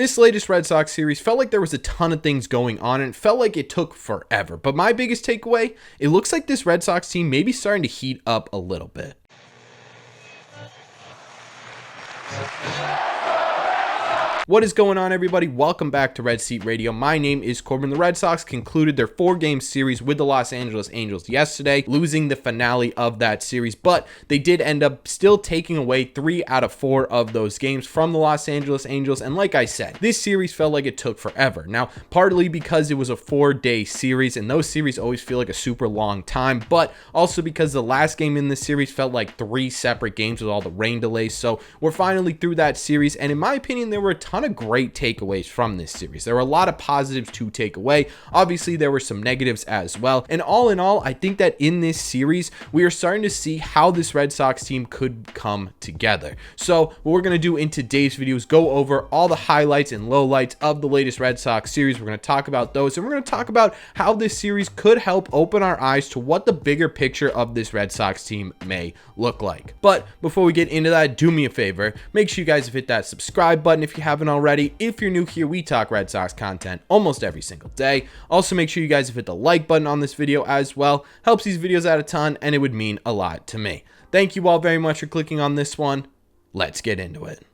This latest Red Sox series felt like there was a ton of things going on and it felt like it took forever. But my biggest takeaway, it looks like this Red Sox team may be starting to heat up a little bit. What is going on, everybody? Welcome back to Red Seat Radio. My name is Corbin. The Red Sox concluded their 4-game series with the Los Angeles Angels yesterday, losing the finale of that series, but they did end up still taking away 3 out of 4 of those games from the Los Angeles Angels, and like I said, this series felt like it took forever. Now, partly because it was a 4-day series, and those series always feel like a super long time, but also because the last game in this series felt like 3 separate games with all the rain delays, so we're finally through that series, and in my opinion, there were a ton of great takeaways from this series. There were a lot of positives to take away. Obviously, there were some negatives as well. And all in all, I think that in this series, we are starting to see how this Red Sox team could come together. So what we're going to do in today's video is go over all the highlights and lowlights of the latest Red Sox series. We're going to talk about those, and we're going to talk about how this series could help open our eyes to what the bigger picture of this Red Sox team may look like. But before we get into that, do me a favor. Make sure you guys have hit that subscribe button if you haven't already. If you're new here, we talk Red Sox content almost every single day. Also, make sure you guys have hit the like button on this video as well. Helps these videos out a ton, and it would mean a lot to me. Thank you all very much for clicking on this one. Let's get into it.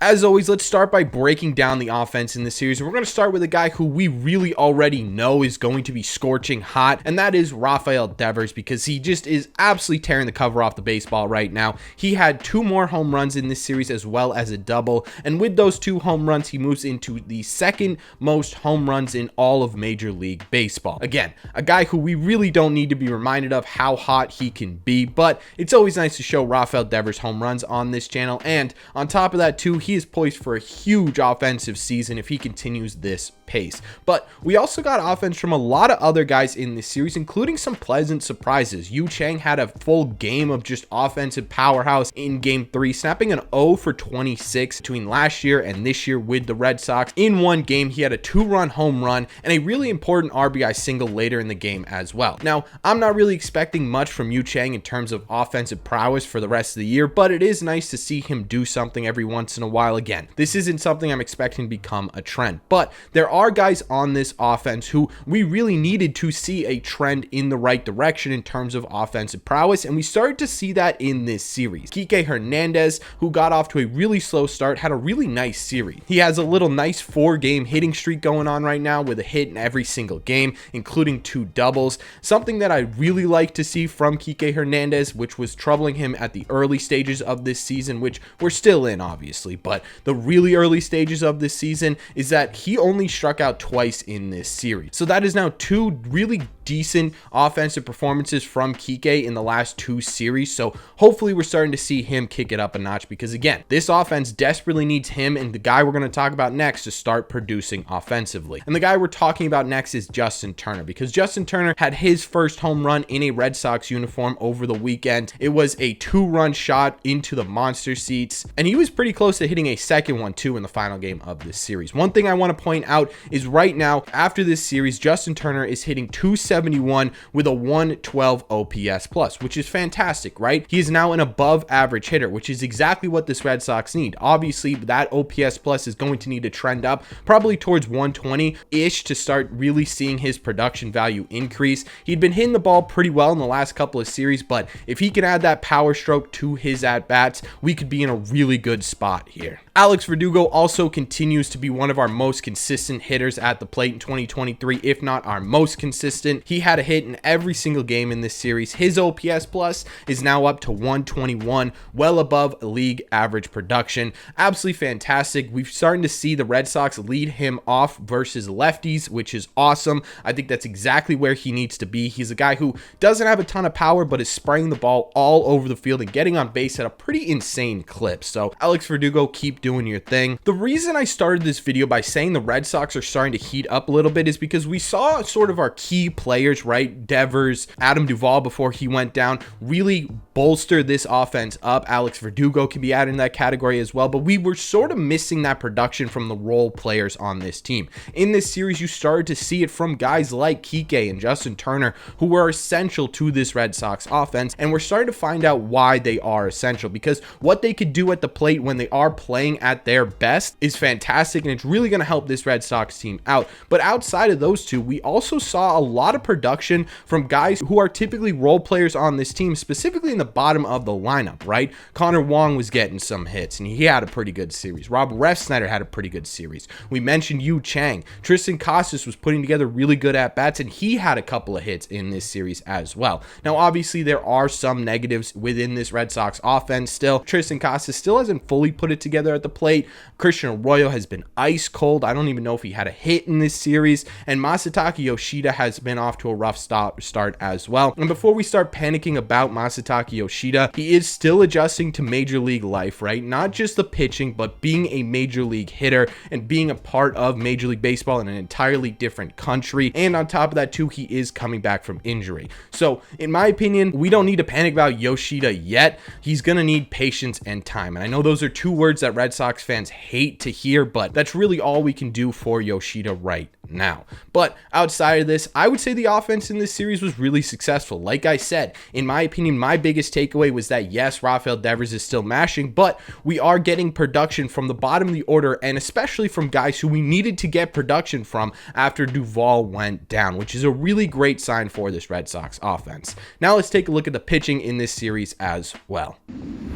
As always, let's start by breaking down the offense in this series. We're going to start with a guy who we really already know is going to be scorching hot, and that is Rafael Devers, because he just is absolutely tearing the cover off the baseball right now. He had 2 more home runs in this series as well as a double, and with those 2 home runs, he moves into the second most home runs in all of Major League Baseball. Again, a guy who we really don't need to be reminded of how hot he can be, but it's always nice to show Rafael Devers home runs on this channel, and on top of that too, he is poised for a huge offensive season if he continues this pace. But we also got offense from a lot of other guys in this series, including some pleasant surprises. Yu Chang had a full game of just offensive powerhouse in game 3, snapping an 0 for 26 between last year and this year with the Red Sox. In one game, he had a 2-run home run and a really important RBI single later in the game as well. Now, I'm not really expecting much from Yu Chang in terms of offensive prowess for the rest of the year, but it is nice to see him do something every once in a while. Again, this isn't something I'm expecting to become a trend, but there are guys on this offense who we really needed to see a trend in the right direction in terms of offensive prowess, and we started to see that in this series. Kike Hernandez, who got off to a really slow start, had a really nice series. He has a little nice 4-game hitting streak going on right now with a hit in every single game, including 2 doubles, something that I really like to see from Kike Hernandez, which was troubling him at the early stages of this season, which we're still in obviously, but the really early stages of this season is that he only struck out twice in this series. So that is now 2 really decent offensive performances from Kike in the last 2 series. So hopefully we're starting to see him kick it up a notch, because again, this offense desperately needs him and the guy we're going to talk about next to start producing offensively. And the guy we're talking about next is Justin Turner, because Justin Turner had his first home run in a Red Sox uniform over the weekend. It was a 2-run shot into the monster seats, and he was pretty close to hitting a second one too in the final game of this series. One thing I want to point out is right now, after this series, Justin Turner is hitting 271 with a 112 OPS plus, which is fantastic, right? He is now an above average hitter, which is exactly what this Red Sox need. Obviously, that OPS plus is going to need to trend up probably towards 120-ish to start really seeing his production value increase. He'd been hitting the ball pretty well in the last couple of series, but if he can add that power stroke to his at-bats, we could be in a really good spot here. Alex Verdugo also continues to be one of our most consistent hitters at the plate in 2023, if not our most consistent. He had a hit in every single game in this series. His OPS plus is now up to 121, well above league average production. Absolutely fantastic. We're starting to see the Red Sox lead him off versus lefties, which is awesome. I think that's exactly where he needs to be. He's a guy who doesn't have a ton of power, but is spraying the ball all over the field and getting on base at a pretty insane clip. So Alex Verdugo, keep doing your thing. The reason I started this video by saying the Red Sox are starting to heat up a little bit is because we saw sort of our key players, right? Devers, Adam Duvall before he went down, really bolster this offense up. Alex Verdugo can be added in that category as well, but we were sort of missing that production from the role players on this team. In this series, you started to see it from guys like Kike and Justin Turner, who were essential to this Red Sox offense, and we're starting to find out why they are essential, because what they could do at the plate when they are playing at their best is fantastic, and it's really going to help this Red Sox team out. But outside of those two, we also saw a lot of production from guys who are typically role players on this team, specifically in the bottom of the lineup, right? Connor Wong was getting some hits, and he had a pretty good series. Rob Refsnyder had a pretty good series. We mentioned Yu Chang. Tristan Casas was putting together really good at-bats, and he had a couple of hits in this series as well. Now, obviously, there are some negatives within this Red Sox offense still. Tristan Casas still hasn't fully put it together at the plate. Christian Arroyo has been ice cold. I don't even know if he had a hit in this series. And Masataka Yoshida has been off to a rough start as well. And before we start panicking about Masataka Yoshida, he is still adjusting to major league life, right? Not just the pitching, but being a major league hitter and being a part of Major League Baseball in an entirely different country. And on top of that too, he is coming back from injury. So in my opinion, we don't need to panic about Yoshida yet. He's going to need patience and time. And I know those are two words that Red Sox fans hate to hear, but that's really all we can do for Yoshida right now. But outside of this, I would say the offense in this series was really successful. Like I said, in my opinion, my biggest takeaway was that yes, Rafael Devers is still mashing, but we are getting production from the bottom of the order, and especially from guys who we needed to get production from after Duvall went down, which is a really great sign for this Red Sox offense. Now let's take a look at the pitching in this series as well.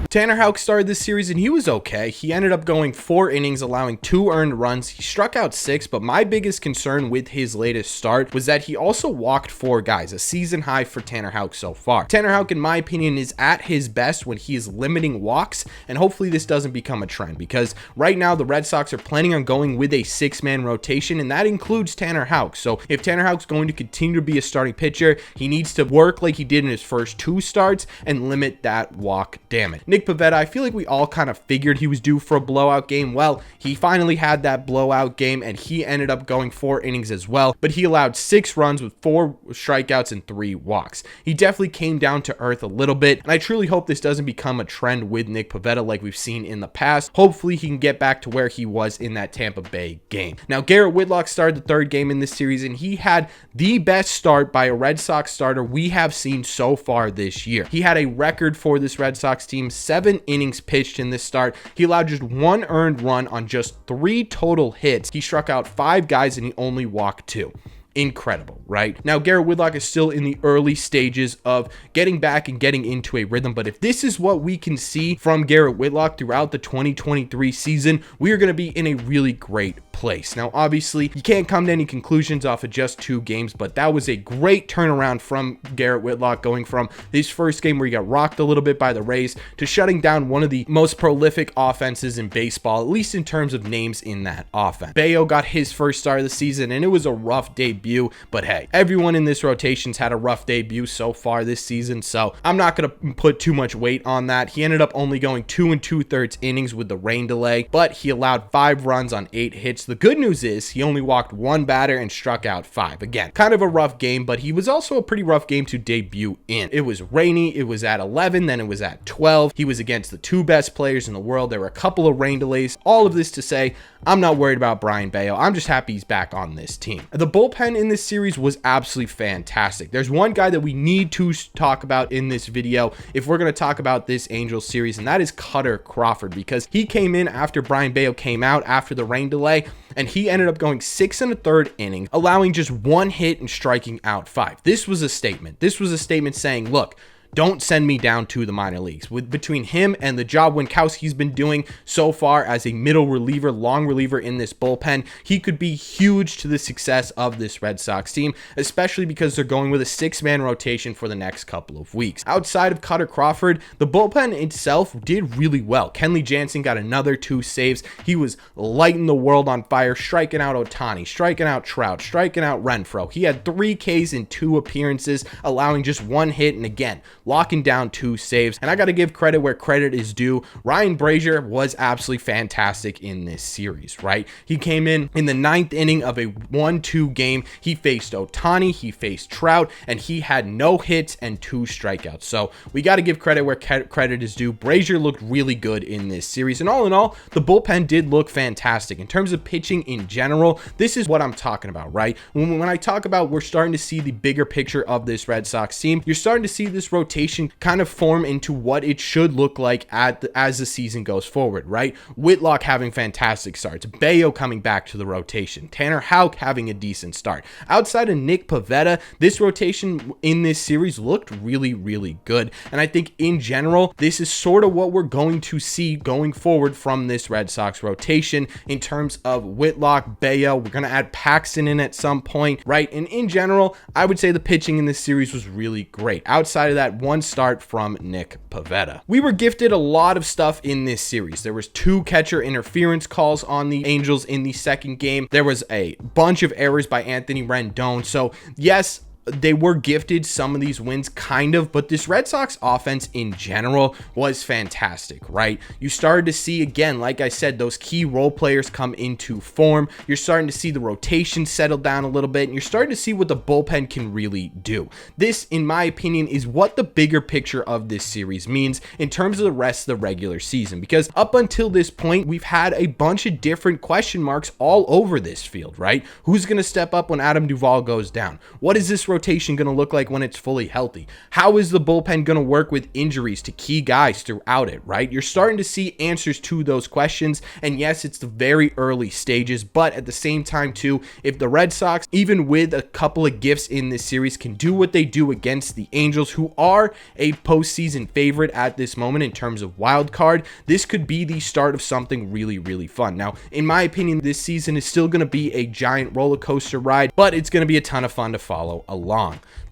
Tanner Houck started this series and he was okay. He ended up going 4 innings, allowing 2 earned runs. He struck out 6, but my biggest concern with his latest start was that he also walked 4 guys, a season high for Tanner Houck so far. Tanner Houck, in my opinion, is at his best when he is limiting walks, and hopefully this doesn't become a trend, because right now the Red Sox are planning on going with a 6-man rotation, and that includes Tanner Houck. So if Tanner Houck's going to continue to be a starting pitcher, he needs to work like he did in his first 2 starts and limit that walk damage. Nick Pivetta, I feel like we all kind of figured he was due for a blowout game. Well, he finally had that blowout game, and he ended up going 4 innings as well, but he allowed 6 runs with 4 strikeouts and 3 walks. He definitely came down to earth a little bit, and I truly hope this doesn't become a trend with Nick Pivetta like we've seen in the past. Hopefully he can get back to where he was in that Tampa Bay game. Now, Garrett Whitlock started the 3rd game in this series, and he had the best start by a Red Sox starter we have seen so far this year. He had a record for this Red Sox team, 7 innings pitched in this start. He allowed just 1 earned run on just 3 total hits. He struck out 5 guys and he only walked 2. Incredible, right? Now, Garrett Whitlock is still in the early stages of getting back and getting into a rhythm, but if this is what we can see from Garrett Whitlock throughout the 2023 season, we are going to be in a really great place. Now, obviously, you can't come to any conclusions off of just 2 games, but that was a great turnaround from Garrett Whitlock, going from his first game where he got rocked a little bit by the Rays to shutting down one of the most prolific offenses in baseball, at least in terms of names in that offense. Bayo got his first start of the season, and it was a rough debut, but hey, everyone in this rotation's had a rough debut so far this season, so I'm not going to put too much weight on that. He ended up only going 2 2/3 innings with the rain delay, but he allowed 5 runs on 8 hits. The good news is he only walked 1 batter and struck out 5. Again, kind of a rough game, but he was also a pretty rough game to debut in. It was rainy, it was at 11, then it was at 12. He was against the 2 best players in the world. There were a couple of rain delays. All of this to say, I'm not worried about Brayan Bello. I'm just happy he's back on this team. The bullpen in this series was absolutely fantastic. There's one guy that we need to talk about in this video if we're going to talk about this Angels series, and that is Kutter Crawford, because he came in after Brayan Bello came out after the rain delay, and he ended up going 6 1/3 innings, allowing just 1 hit and striking out 5. This was a statement. This was a statement saying, look, don't send me down to the minor leagues. Between him and the job Winkowski's been doing so far as a middle reliever, long reliever in this bullpen, he could be huge to the success of this Red Sox team, especially because they're going with a 6-man rotation for the next couple of weeks. Outside of Kutter Crawford, the bullpen itself did really well. Kenley Jansen got another 2 saves. He was lighting the world on fire, striking out Ohtani, striking out Trout, striking out Renfroe. He had 3 Ks in 2 appearances, allowing just 1 hit, and again, locking down 2 saves. And I got to give credit where credit is due. Ryan Brazier was absolutely fantastic in this series, right? He came in the 9th inning of a 1-2 game. He faced Ohtani, he faced Trout, and he had no hits and 2 strikeouts. So we got to give credit where credit is due. Brazier looked really good in this series. And all in all, the bullpen did look fantastic. In terms of pitching in general, this is what I'm talking about, right? When I talk about we're starting to see the bigger picture of this Red Sox team, you're starting to see this rotation kind of form into what it should look like as the season goes forward, right? Whitlock having fantastic starts, Bayo coming back to the rotation, Tanner Houck having a decent start. Outside of Nick Pivetta, this rotation in this series looked really, really good. And I think in general, this is sort of what we're going to see going forward from this Red Sox rotation in terms of Whitlock, Bayo. We're going to add Paxton in at some point, right? And in general, I would say the pitching in this series was really great. Outside of that one start from Nick Pivetta, we were gifted a lot of stuff in this series. There was 2 catcher interference calls on the Angels in the second game. There was a bunch of errors by Anthony Rendon. So yes, they were gifted some of these wins, kind of, but this Red Sox offense in general was fantastic, right? You started to see, again, like I said, those key role players come into form. You're starting to see the rotation settle down a little bit, and you're starting to see what the bullpen can really do. This, in my opinion, is what the bigger picture of this series means in terms of the rest of the regular season, because up until this point, we've had a bunch of different question marks all over this field, right? Who's going to step up when Adam Duvall goes down? What is this rotation going to look like when it's fully healthy? How is the bullpen going to work with injuries to key guys throughout it, right? You're starting to see answers to those questions. And yes, it's the very early stages, but at the same time too, if the Red Sox, even with a couple of gifts in this series, can do what they do against the Angels, who are a postseason favorite at this moment in terms of wild card, this could be the start of something really, really fun. Now, in my opinion, this season is still going to be a giant roller coaster ride, but it's going to be a ton of fun to follow along.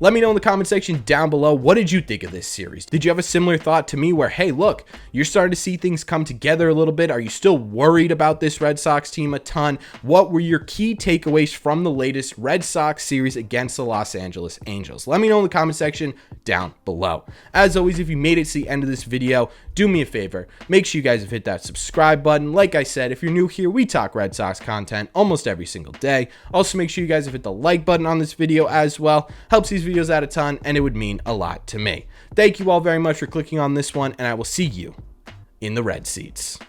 Let me know in the comment section down below, what did you think of this series? Did you have a similar thought to me where, hey, look, you're starting to see things come together a little bit? Are you still worried about this Red Sox team a ton? What were your key takeaways from the latest Red Sox series against the Los Angeles Angels? Let me know in the comment section down below. As always, if you made it to the end of this video, do me a favor, make sure you guys have hit that subscribe button. Like I said, if you're new here, we talk Red Sox content almost every single day. Also, make sure you guys have hit the like button on this video as well. Helps these videos out a ton, and it would mean a lot to me. Thank you all very much for clicking on this one, and I will see you in the red seats.